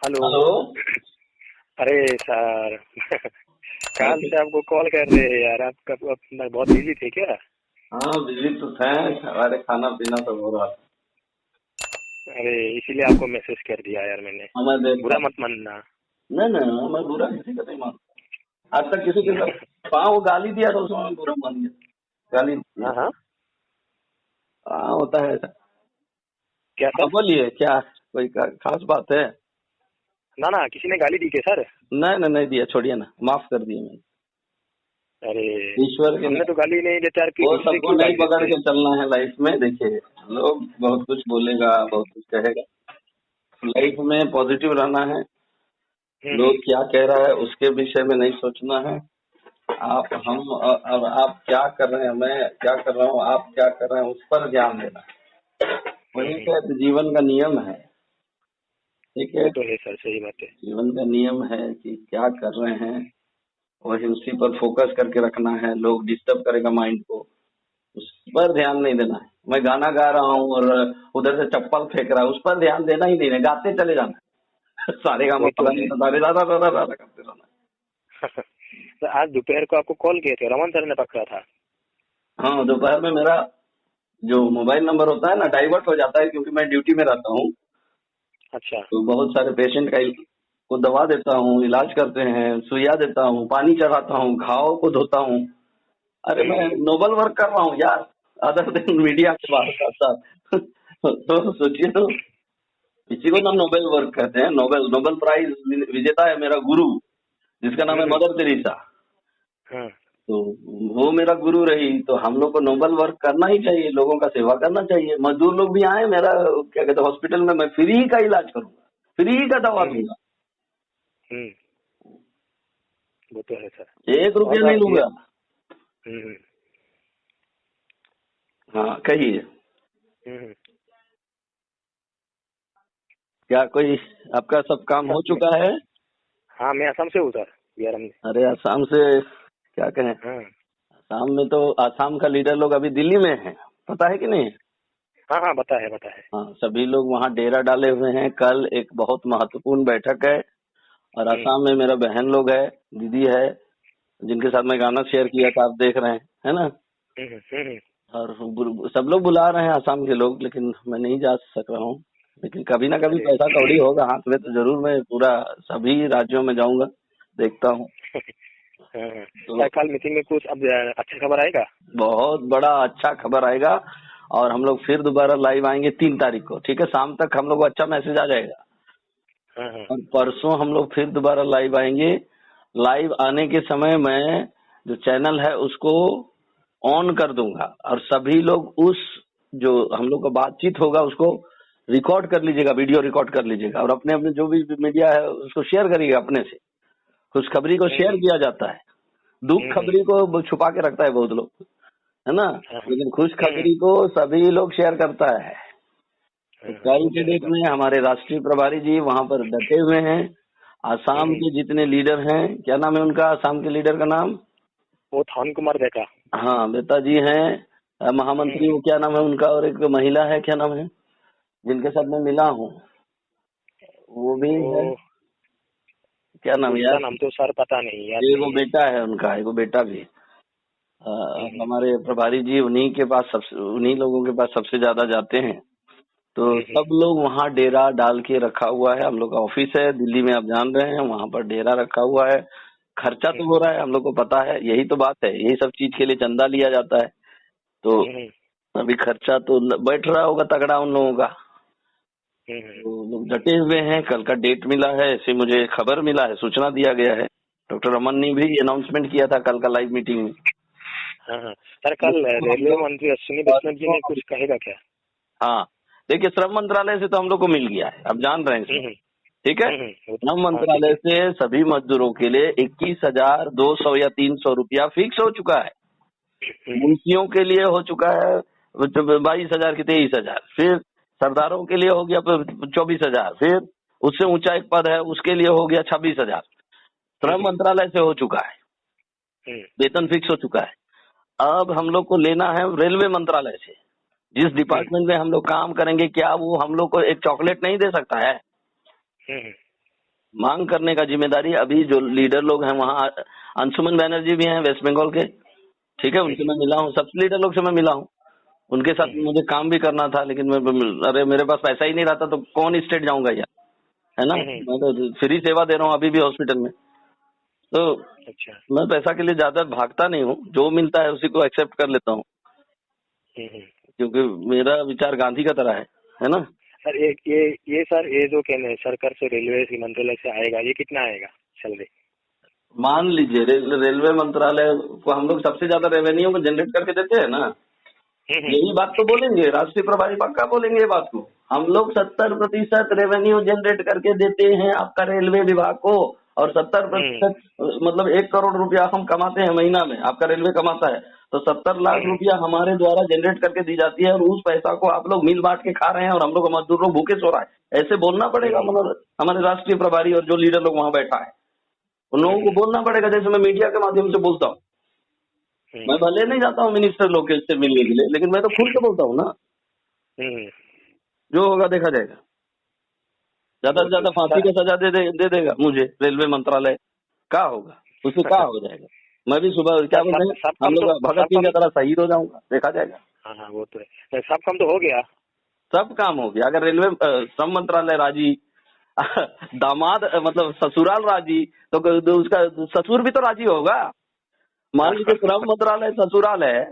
Hello. Hello. अरे sir कल से आपको कॉल कर रहे हैं यार, आपका बहुत बिजी थे क्या? हाँ, बिजी तो थे। हमारे खाना पीना सब हो रहा था। अरे इसीलिए आपको मैसेज कर दिया यार मैंने। मैं देखता बुरा हूँ। मत मानना। नहीं नहीं, मैं बुरा किसी का नहीं मानता। आज तक किसी के साथ पाँव गाली दिया तो उसमें मैं बुरा मान गया। गाली दिया। हाँ हाँ, हाँ, होता है ऐसा। क्या हाँ, सर? बोलिए, क्या कोई खास बात है? ना ना, किसी ने गाली दी क्या सर? नहीं नहीं नहीं दिया, छोड़िए ना, माफ कर दिए मैंने। अरे ईश्वर के हमने तो गाली नहीं देते यार, कि वो दूसरे सबको क्यों नहीं गाली पकड़ देते हैं? के चलना है लाइफ में। देखिए, लोग बहुत कुछ बोलेगा, बहुत कुछ कहेगा। लाइफ में पॉजिटिव रहना है। लोग हम्म। क्या कह रहा है उसके विषय में नहीं सोचना है। आप अच्छा। हम अब आप क्या कर रहे हैं, मैं क्या कर रहा हूँ, आप क्या कर रहे हैं, उस पर ध्यान देना। वही हम्म। तो जीवन का नियम है। ठीक है। वो तो है सर, सही बात है। जीवन का नियम है कि क्या कर रहे हैं, वही उसी पर फोकस करके रखना है। लोग डिस्टर्ब करेगा माइंड को, उस पर ध्यान नहीं देना है। मैं गाना गा रहा हूँ और उधर से चप्पल फेंक रहा है, उस पर ध्यान देना ही नहीं है, गाते चले जाना है। सारे गामा वो तो है। सारे दादा दादा दादा करते रहना है। तो आज दोपहर को आपको कॉल किए थे, रमन सर ने पकड़ा था। हाँ, दोपहर में मेरा जो मोबाइल नंबर होता है ना, डाइवर्ट हो जाता है, क्योंकि मैं ड्यूटी में रहता हूँ। अच्छा। तो बहुत सारे पेशेंट का को दवा देता हूँ, इलाज करते हैं, सुइया देता हूँ, पानी चढ़ाता हूँ, घाव को धोता हूँ। अरे मैं हम्म। नोबल वर्क कर रहा हूँ यार, अदर दिन मीडिया के बाहर साथ साथ। तो सोचिए, तो इसी को ना नोबेल वर्क कहते हैं। नोबेल नोबेल प्राइज विजेता है मेरा गुरु, जिसका नाम है हम्म। Mother Teresa. हाँ। तो वो मेरा गुरु रही, तो हम लोग को नोबल वर्क करना ही चाहिए, लोगों का सेवा करना चाहिए। मजदूर लोग भी आए, मेरा क्या कहते हैं, हॉस्पिटल में मैं फ्री का इलाज करूंगा, फ्री का दवा हम्म। दूंगा। हम्म। वो तो है सर। 1 रुपया और नहीं ये। लूंगा। हम्म। हाँ, कहिए। हम्म। क्या कोई आपका सब काम सर हो चुका है? हाँ, मैं असम से हूँ सर, बिहार में। अरे आसाम से, क्या कहें, हाँ आसाम में तो आसाम का लीडर लोग अभी दिल्ली में है, पता है कि नहीं? हाँ हाँ, बता है बता है। हाँ, सभी लोग वहाँ डेरा डाले हुए हैं। कल एक बहुत महत्वपूर्ण बैठक है, और हम्म। आसाम में मेरा बहन लोग है, दीदी है, जिनके साथ मैं गाना शेयर किया था, आप देख रहे हैं, है ना? हम्म। हम्म। और सब लोग बुला रहे हैं आसाम के लोग, लेकिन मैं नहीं जा सक रहा हूँ। लेकिन कभी ना कभी अरे पैसा कौड़ी होगा हाथ में तो जरूर मैं पूरा सभी राज्यों में जाऊंगा, देखता हूँ। हाँ हाँ। तो सर कल मीटिंग में कुछ अब अच्छा खबर आएगा? बहुत बड़ा अच्छा खबर आएगा, और हम लोग फिर दोबारा लाइव आएंगे 3 तारीख को। ठीक है, शाम तक हम लोग को अच्छा मैसेज आ जाएगा, हाँ हाँ। और परसों हम लोग फिर दोबारा लाइव आएंगे। लाइव आने के समय मैं जो चैनल है उसको ऑन कर दूंगा, और सभी लोग उस जो हम लोग का बातचीत होगा उसको रिकॉर्ड कर लीजिएगा, वीडियो रिकॉर्ड कर लीजिएगा, और अपने अपने जो भी मीडिया है उसको शेयर करिएगा अपने से। खुशखबरी को शेयर हम्म। किया जाता है, दुख हम्म। खबरी को छुपा के रखता है बहुत लोग, है ना? हाँ हाँ। लेकिन खुशखबरी को सभी लोग शेयर करता है। तो हाँ हाँ, कल वो के तो है डेट सर। में हमारे राष्ट्रीय प्रभारी जी वहां पर डटे हुए हैं। आसाम हम्म। के जितने लीडर हैं, क्या नाम है उनका, आसाम के लीडर का नाम? वो थान कुमार देखा। हाँ, बेता जी हैं। महामंत्री, हम्म। वो क्या नाम है उनका, और एक महिला है, क्या नाम है, जिनके साथ मैं मिला हूँ, वो भी है, वो क्या नाम है उसका यार? नाम तो सर पता नहीं, याद एगो नहीं है। बेटा है उनका, एगो बेटा भी। हम्म। हमारे प्रभारी जी उन्हीं के पास सबसे, उन्हीं लोगों के पास सबसे ज्यादा जाते हैं। तो हम्म। सब लोग वहाँ डेरा डाल के रखा हुआ है। हम लोग का ऑफिस है दिल्ली में, आप जान रहे हैं, वहाँ पर डेरा रखा हुआ है। खर्चा तो हो हम्म। रहा है, हम लोग को पता है, यही तो बात है, यही सब चीज के लिए चंदा लिया जाता है। तो हम्म। अभी खर्चा तो बैठ रहा होगा तगड़ा उन लोगों का। हम्म। तो लोग डटे हुए हैं। कल का डेट मिला है, ऐसे मुझे खबर मिला है, सूचना दिया गया है। डॉक्टर रमन ने भी अनाउंसमेंट किया था कल का लाइव मीटिंग में। हाँ हाँ। सर कल रेलवे मंत्री अश्विनी वैष्णव जी ने कुछ कहेगा क्या? हाँ, देखिए, श्रम मंत्रालय से तो हम लोग को मिल गया है, अब जान रहे हैं इसमें। हम्म। ठीक है, श्रम हाँ ठीक मंत्रालय है। से सभी मजदूरों के लिए 21,200 या 300 रुपया फिक्स हो चुका है। हम्म। मुंशियों के लिए हो चुका है 22,000 की 23,000, फिर सरदारों के लिए हो गया 24,000, फिर उससे ऊंचा एक पद है उसके लिए हो गया 26,000। श्रम हम्म। मंत्रालय से हो चुका है, हम्म। वेतन फिक्स हो चुका है। अब हम लोग को लेना है रेलवे मंत्रालय से। जिस हम्म। डिपार्टमेंट में हम लोग काम करेंगे, क्या वो हम लोग को एक चॉकलेट नहीं दे सकता है? हम्म। मांग करने का जिम्मेदारी अभी जो लीडर लोग हैं वहाँ, अंशुमन बैनर्जी भी हैं वेस्ट बंगाल के, ठीक है, उनसे मैं मिला हूँ, सब लीडर लोग से मैं मिला हूँ, उनके साथ मुझे काम भी करना था, लेकिन अरे मेरे पास पैसा ही नहीं रहता तो कौन स्टेट जाऊंगा यार, है ना। मैं तो फ्री सेवा दे रहा हूँ अभी भी हॉस्पिटल में, तो अच्छा। मैं पैसा के लिए ज्यादा भागता नहीं हूँ, जो मिलता है उसी को एक्सेप्ट कर लेता हूँ, क्योंकि मेरा विचार गांधी का तरह है ना। सर ये सर ये जो कहने सरकार से रेलवे की मंत्रालय से आएगा, ये कितना आएगा सैलरी? मान लीजिए रेलवे मंत्रालय को हम लोग सबसे ज्यादा रेवेन्यू को जनरेट करके देते हैं ना, यही बात तो बोलेंगे राष्ट्रीय प्रभारी, पक्का बोलेंगे ये बात को, हम लोग 70% रेवेन्यू जनरेट करके देते हैं आपका रेलवे विभाग को, और 70% मतलब 1 करोड़ रुपया हम कमाते हैं महीना में, आपका रेलवे कमाता है, तो 70 लाख रुपया हमारे द्वारा जनरेट करके दी जाती है, और उस पैसा को आप लोग मिल बांट के खा रहे हैं और हम लोग मजदूर लोग भूखे सो रहा है। ऐसे बोलना पड़ेगा हमारे राष्ट्रीय प्रभारी और जो लीडर लोग वहाँ बैठा है उन लोगों को बोलना पड़ेगा, जैसे मैं मीडिया के माध्यम से बोलता हूँ। मैं भले नहीं जाता हूँ मिनिस्टर लोग से मिलने के लिए, लेकिन मैं तो खुल के बोलता हूँ ना, जो होगा देखा जाएगा। ज्यादा से ज्यादा फांसी का सजा दे देगा मुझे रेलवे मंत्रालय, क्या होगा उससे, क्या हो जाएगा। मैं भी सुबह क्या बोलते हैं हम लोग भगत सिंह की तरह शहीद हो जाऊंगा, देखा जाएगा। हाँ वो तो है, सब काम तो हो गया, सब काम हो गया। अगर रेलवे श्रम मंत्रालय राजी, दामाद मतलब ससुराल राजी, तो उसका ससुर भी तो राजी होगा। मान लीजिए श्रम मंत्रालय ससुराल है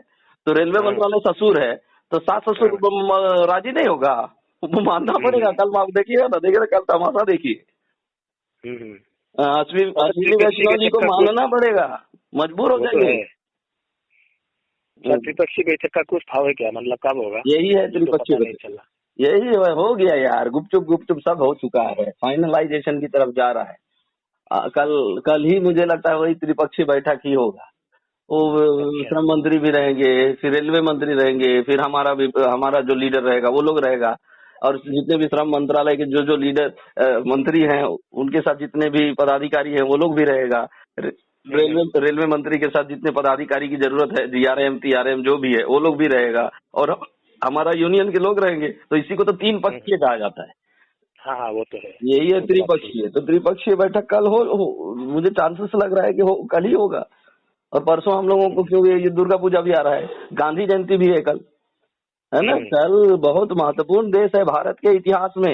तो रेलवे मंत्रालय ससुर है, तो सास ससुर राजी नहीं होगा, वो मानना पड़ेगा। कल आप देखिएगा ना, देखिए कल तमाशा देखिए, अश्विनी वैष्णव जी को मानना पड़ेगा, मजबूर हो जाएंगे। त्रिपक्षीय बैठक का कुछ भाव है क्या, मतलब कब होगा? यही है त्रिपक्षीय बैठक, यही हो गया यार, गुपचुप सब हो चुका है, फाइनलाइजेशन की तरफ जा रहा है। कल ही मुझे लगता है वही त्रिपक्षीय बैठक ही होगा। वो श्रम मंत्री भी रहेंगे, फिर रेलवे मंत्री रहेंगे, फिर हमारा जो लीडर रहेगा वो लोग रहेगा, और जितने भी श्रम मंत्रालय के जो लीडर मंत्री हैं उनके साथ जितने भी पदाधिकारी हैं वो लोग भी रहेगा। रेलवे मंत्री के साथ जितने पदाधिकारी की जरूरत है, DRM TRM जो भी है वो लोग भी रहेगा, और हमारा यूनियन के लोग रहेंगे। तो इसी को तो 3 पक्षीय कहा जाता है। हाँ वो तो है, यही है त्रिपक्षीय। तो त्रिपक्षीय बैठक कल हो मुझे चांसेस लग रहा है कि कल ही होगा। और परसों हम लोगों को, क्योंकि ये दुर्गा पूजा भी आ रहा है, गांधी जयंती भी है कल, है ना। कल बहुत महत्वपूर्ण देश है भारत के इतिहास में।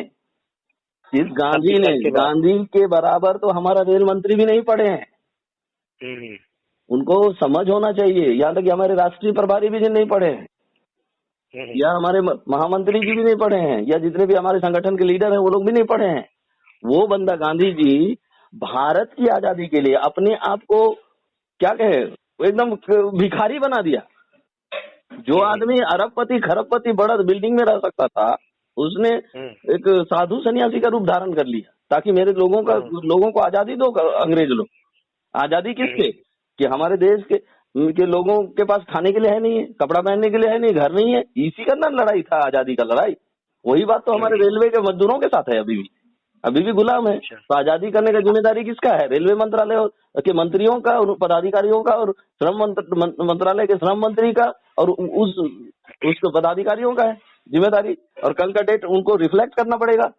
इस गांधी के बराबर तो हमारा रेल मंत्री भी नहीं पढ़े हैं, उनको समझ होना चाहिए। यहाँ तक कि हमारे राष्ट्रीय प्रभारी भी नहीं पढ़े हैं, या हमारे महामंत्री जी भी नहीं पढ़े हैं, या जितने भी हमारे संगठन के लीडर हैं वो लोग भी नहीं पढ़े हैं। वो बंदा गांधी जी भारत की आजादी के लिए अपने आप को क्या कहे, एकदम भिखारी बना दिया। जो आदमी अरबपति खरबपति बड़ा बिल्डिंग में रह सकता था, उसने एक साधु सन्यासी का रूप धारण कर लिया, ताकि मेरे लोगों को आजादी दो अंग्रेज लोग। आजादी किससे, कि हमारे देश के लोगों के पास खाने के लिए है नहीं है, कपड़ा पहनने के लिए है नहीं, घर नहीं है। इसी का ना लड़ाई था, आजादी का लड़ाई। वही बात तो हमारे रेलवे के मजदूरों के साथ है, अभी भी गुलाम है। तो आजादी करने का जिम्मेदारी किसका है, रेलवे मंत्रालय के मंत्रियों का और पदाधिकारियों का, और श्रम मंत्रालय के श्रम मंत्री का, और उस पदाधिकारियों का है जिम्मेदारी। और कल का डेट उनको रिफ्लेक्ट करना पड़ेगा।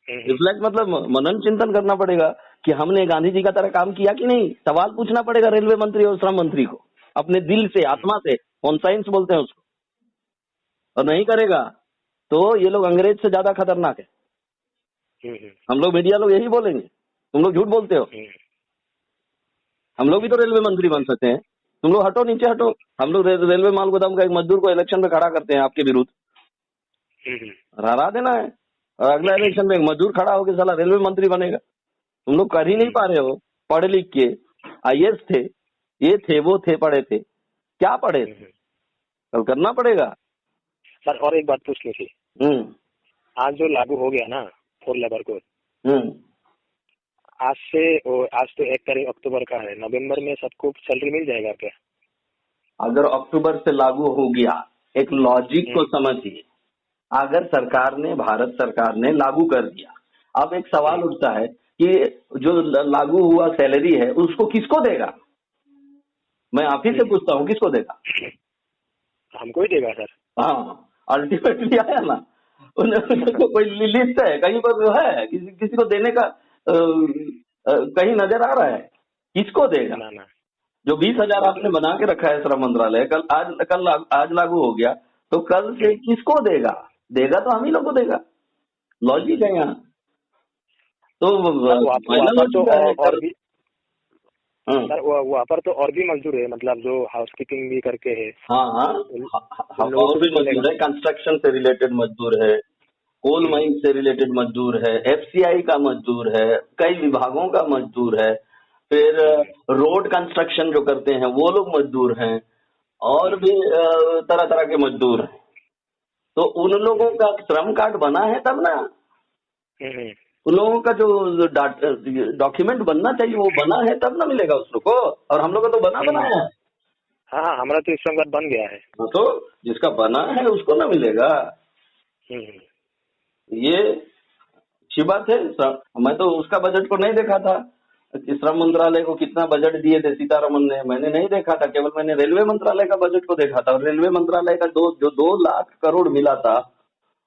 रिफ्लेक्ट मतलब मनन चिंतन करना पड़ेगा कि हमने गांधी जी का तरह काम किया कि नहीं। सवाल पूछना पड़ेगा रेलवे मंत्री और श्रम मंत्री को, अपने दिल से, आत्मा से, कॉन्साइंस बोलते हैं उसको। और नहीं करेगा तो ये लोग अंग्रेज से ज्यादा खतरनाक है। हम लोग मीडिया लोग यही बोलेंगे, तुम लोग झूठ बोलते हो। हम लोग भी तो रेलवे मंत्री बन सकते हैं, तुम लोग हटो, नीचे हटो। हम लोग रेलवे माल गोदाम का एक मजदूर को इलेक्शन में खड़ा करते हैं आपके विरुद्ध, हरा देना है, और अगला इलेक्शन में एक मजदूर खड़ा होकर साला रेलवे मंत्री बनेगा। तुम लोग कर ही नहीं पा रहे हो, पढ़ लिख के IAS थे, ये थे, वो थे, पढ़े थे, क्या पढ़े थे, कल करना पड़ेगा। सर और एक बात पूछनी थी, आज जो लागू हो गया ना 4 लेबर कोड, आज तो 1 तारीख अक्टूबर का है, नवंबर में सबको सैलरी मिल जाएगा क्या? अगर अक्टूबर से लागू हो गया, एक लॉजिक को समझिए, अगर भारत सरकार ने लागू कर दिया, अब एक सवाल उठता है कि जो लागू हुआ सैलरी है उसको किसको देगा। मैं आप ही से पूछता हूँ, किसको देगा? हमको ही देगा सर। हाँ, अल्टीमेटली आया ना, कोई लिस्ट है कहीं पर है किसी को देने का कहीं नजर आ रहा है? किसको देगा? ना ना। जो 20,000 आपने बना के रखा है श्रम मंत्रालय, आज लागू हो गया, तो कल से किसको देगा? देगा तो हम ही लोग को देगा। लॉजिक है यहाँ तो, वहाँ पर तो और भी हाँ सर, वहाँ पर तो और भी मजदूर है, मतलब जो हाउसकीपिंग भी करके है। हाँ हाँ, और भी मजदूर है, कंस्ट्रक्शन से रिलेटेड मजदूर है, कोल माइन से रिलेटेड मजदूर है, एफसीआई का मजदूर है, कई विभागों का मजदूर है, फिर रोड कंस्ट्रक्शन जो करते हैं वो लोग मजदूर हैं, और भी तरह तरह के मजदूर हैं। तो उन लोगों का श्रम कार्ड बना है तब ना, उन लोगों का जो डॉक्यूमेंट बनना चाहिए वो बना है तब ना मिलेगा उस लोग को। और हम लोग का तो बनाया है। हाँ, हमारा तो श्रम कार्ड बन गया है। तो जिसका बना है उसको ना मिलेगा, ये अच्छी बात है। मैं तो उसका बजट को नहीं देखा था कि श्रम मंत्रालय को कितना बजट दिए थे सीतारमन ने, मैंने नहीं देखा था, केवल मैंने रेलवे मंत्रालय का बजट को देखा था। और रेलवे मंत्रालय का जो 2 लाख करोड़ मिला था,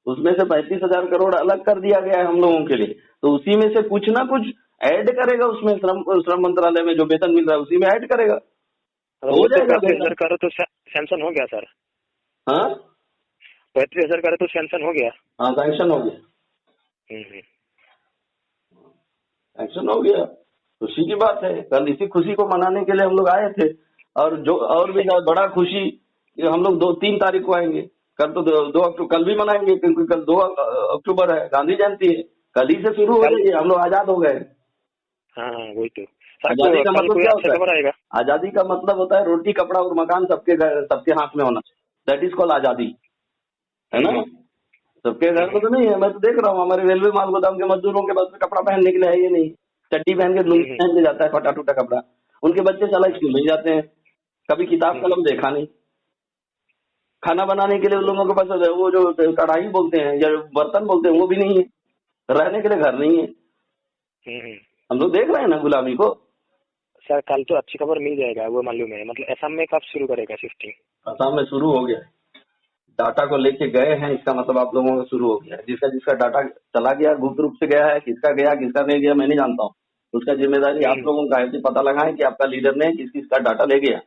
उसमें से 35,000 करोड़ अलग कर दिया गया है हम लोगों के लिए। तो उसी में से कुछ ना कुछ ऐड करेगा उसमें, श्रम मंत्रालय में जो वेतन मिल रहा है उसी में ऐड करेगा, हो जाएगा। 35,000 करोड़ तो सैंक्शन हो गया सर। हाँ, 35,000 करोड़ तो सैंक्शन हो गया। हाँ, सैंक्शन हो गया, सैंक्शन हो गया। खुशी की बात है। कल इसी खुशी को मनाने के लिए हम लोग आए थे। और जो और भी बड़ा खुशी, हम लोग 2-3 तारीख को आएंगे। कल तो 2 अक्टूबर, कल भी मनाएंगे क्योंकि कल 2 अक्टूबर है, गांधी जयंती है। कल ही से शुरू हो जाइए, हम लोग आजाद हो गए। हाँ, वही तो। आजादी का मतलब क्या होता है? आजादी का मतलब होता है रोटी, कपड़ा और मकान सबके हाथ में होना। दैट इज कॉल्ड आजादी, है ना? सबके घर में तो नहीं है। मैं तो देख रहा हूँ हमारे रेलवे माल गोदाम के मजदूरों के पास में कपड़ा पहनने के लिए है ये नहीं, चड्डी पहन के लुंगी पहन के जाता है, फटा टूटा कपड़ा। उनके बच्चे साला स्कूल में जाते हैं, कभी किताब कलम देखा नहीं। खाना बनाने के लिए उन लोगों के पास वो जो कढ़ाई बोलते हैं या बर्तन बोलते हैं वो भी नहीं है, रहने के लिए घर नहीं है। हम लोग देख रहे हैं ना गुलामी को। सर कल तो अच्छी खबर मिल जाएगा, वो मालूम है। मतलब असम में कब शुरू करेगा शिफ्टिंग? असम में शुरू हो गया, डाटा को लेके गए हैं, इसका मतलब आप लोगों का शुरू हो गया। जिसका जिसका डाटा चला गया, गुप्त रूप से गया है, किसका गया किसका नहीं गया मैं नहीं जानता हूँ, उसका जिम्मेदारी आप लोगों का है कि पता लगाएं कि आपका लीडर ने किस किसका डाटा ले गया।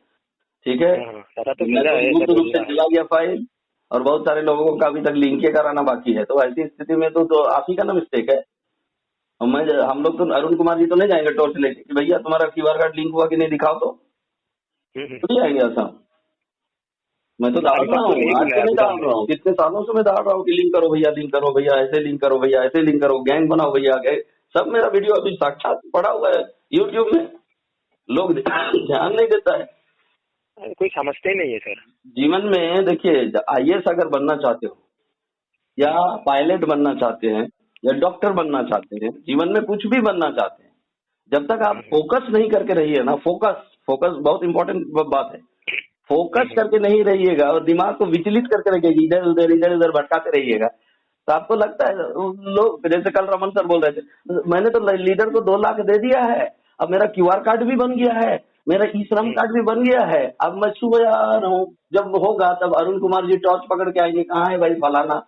ठीक है, गुप्त रूप से चला गया फाइल, और बहुत सारे लोगों का अभी तक लिंक कराना बाकी है। तो ऐसी स्थिति में तो आप ही का ना मिस्टेक है। हम लोग तो अरुण कुमार जी तो नहीं जाएंगे टॉर्च लेके कि भैया तुम्हारा क्यूआर कार्ड लिंक हुआ कि नहीं दिखाओ, तो नहीं जाएंगे असम। मैं तो डाल रहा हूँ, आज से नहीं डाल रहा हूँ, कितने सालों से मैं डाल रहा हूँ कि लिंक करो भैया, लिंक करो भैया, ऐसे लिंक करो भैया, ऐसे लिंक करो, गैंग बनाओ भैया, सब मेरा वीडियो अभी साक्षात पड़ा हुआ है यूट्यूब में। लोग ध्यान नहीं देता है, कोई समझते ही नहीं है सर। जीवन में देखिए, IAS अगर बनना चाहते हो या पायलट बनना चाहते हैं या डॉक्टर बनना चाहते हैं, जीवन में कुछ भी बनना चाहते हैं, जब तक आप फोकस नहीं करके रहिए ना, फोकस बहुत इंपॉर्टेंट बात है। फोकस करके नहीं रहिएगा और दिमाग को विचलित करके रखिएगा, इधर उधर भटकाते रहिएगा, तो आपको लगता है लोग, जैसे कल रमन सर बोल रहे थे, मैंने तो लीडर को 2 लाख दे दिया है, अब मेरा क्यूआर कार्ड भी बन गया है, मेरा ई श्रम कार्ड भी बन गया है, अब मैं सुबह आ रहा हूँ, जब होगा तब अरुण कुमार जी टॉर्च पकड़ के आएंगे, कहाँ है भाई फलाना,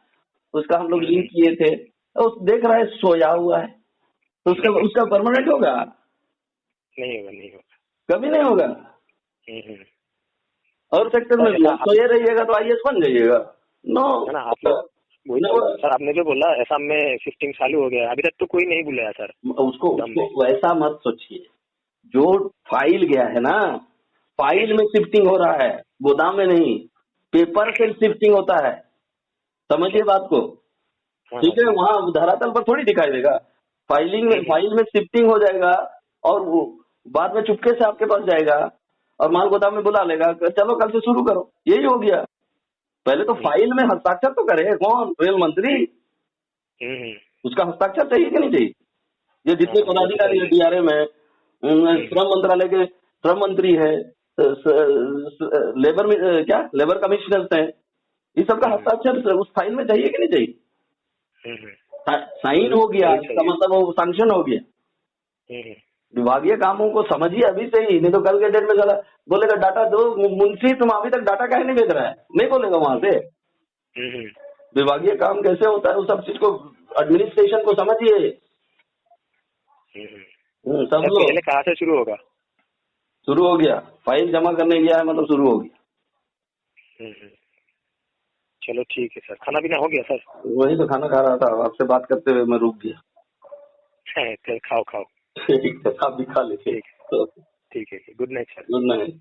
उसका हम लोग लिंक किए थे, तो देख रहा है सोया हुआ है, तो उसका परमानेंट होगा? नहीं होगा, कभी नहीं होगा। और सेक्टर में सोए रहिएगा तो IAS बन जाइएगा? नो सर, आपने जो बोला असम में शिफ्टिंग चालू हो गया, अभी तक तो कोई नहीं बुलाया सर। उसको वैसा मत सोचिए, जो फाइल गया है ना, फाइल में शिफ्टिंग हो रहा है, गोदाम में नहीं, पेपर से शिफ्टिंग होता है, समझिए बात को। ठीक है, वहाँ धरातल पर थोड़ी दिखाई देगा, फाइल में शिफ्टिंग हो जाएगा और वो बाद में चुपके से आपके पास जाएगा और माल गोदाम में बुला लेगा, चलो कल से शुरू करो, यही हो गया। पहले तो फाइल में हस्ताक्षर तो करे कौन? रेल मंत्री, उसका हस्ताक्षर चाहिए कि नहीं चाहिए? ये जितने पदाधिकारी है DRM है, श्रम मंत्रालय के श्रम मंत्री है, लेबर कमिश्नर्स हैं, इस सबका हस्ताक्षर उस फाइल में चाहिए कि नहीं चाहिए? साइन हो गया, इसका मतलब वो सैंक्शन हो गया। विभागीय कामों को समझिए अभी से ही, नहीं तो कल के डेट में चला बोलेगा डाटा दो, मुंशी तुम अभी तक डाटा काहे नहीं भेज रहा है, नहीं बोलेगा वहां से। विभागीय काम कैसे होता है, उस सब चीज को, एडमिनिस्ट्रेशन को समझिए। सब सर लोग। पहले कहाँ से शुरू होगा? शुरू हो गया, फाइल जमा करने गया है, मतलब शुरू हो गया। चलो ठीक है सर। खाना पीना हो गया सर? वही तो खाना खा रहा था, आपसे बात करते हुए मैं रुक गया। खाओ खाओ। ठीक है, आप भी खा लीजिए। ठीक है, good night sir. Good night.